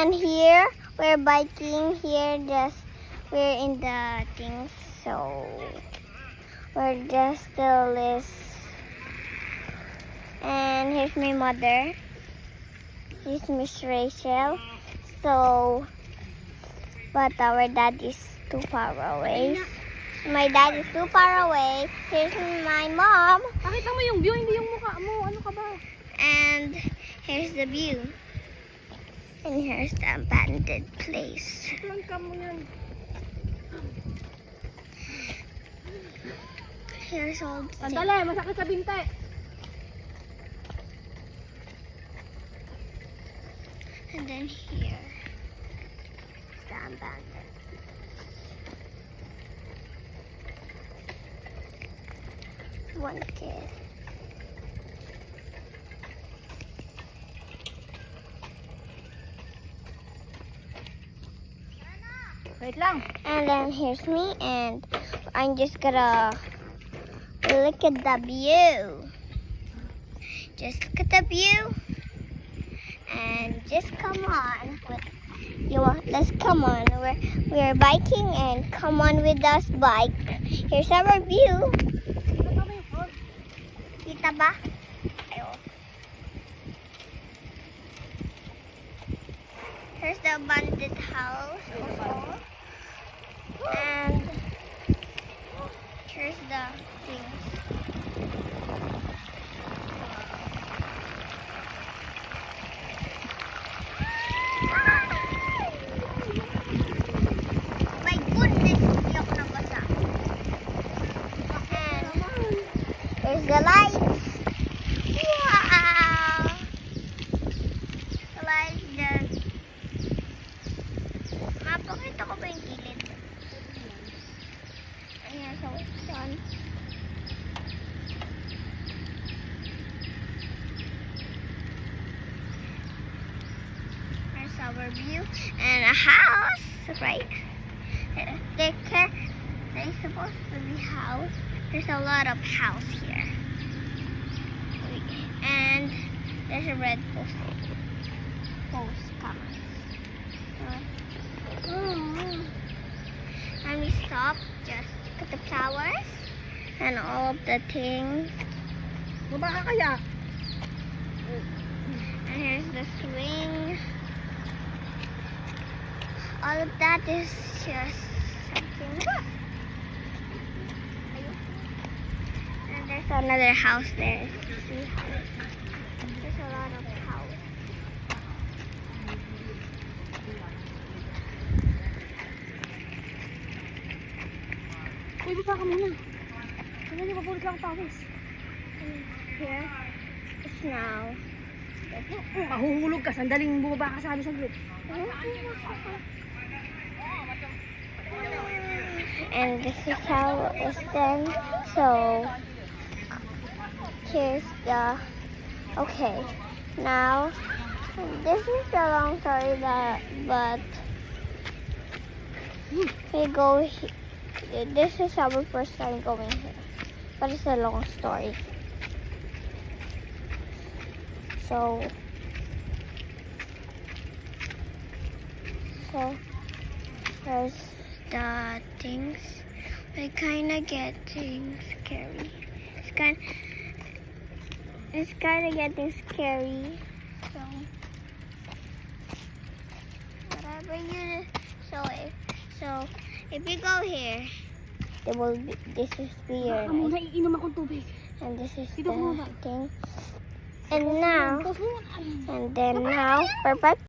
And here we're biking. Here we're in the things. So we're just the list. And here's my mother. This is Miss Rachel. So, but our dad is too far away. My dad is too far away. Here's my mom. Pakita mo yung view, hindi yung mukha mo. Ano ka ba? And here's the view. And here's the abandoned place. Lang ka mo yan. Here's all the Sandali, masakit sa binte. And then here, the abandoned. One kid. Wait lang. And then here's me, and I'm just gonna look at the view. Just look at the view, and just come on. Let's come on. We're biking, and come on with us bike. Here's our view. Kita ba? Ayo. Here's the abandoned house also. And here's the things. My goodness, hindi ako nabasa. And there's the lights. Wow! The lights there. Mapakita ko ba yung gilid? Ayan, so it's on. There's our view and a house, right? There's supposed to be house. There's a lot of house here. And there's a red post coming. And we stop just look at the flowers and all of the things. Baba ka kaya? And here's the swing. All of that is just something. And there's another house there. See how there's a lot of house. Uy, baba ka muna. Hindi, mapulit lang pawis. And here is now. Mahuhulog ka, sandaling bumaba ka sa amin sa group. And this is how it's done. So here's the okay. Now this is a long story but we go this is our first time going here. But it's a long story. So there's the things. They're kind of getting scary. It's kind of getting scary. So whatever you so if you go here, there will be this is weird. Baka muna, iinom akong tubig. And this is Dito the muna. thing. And then now we're back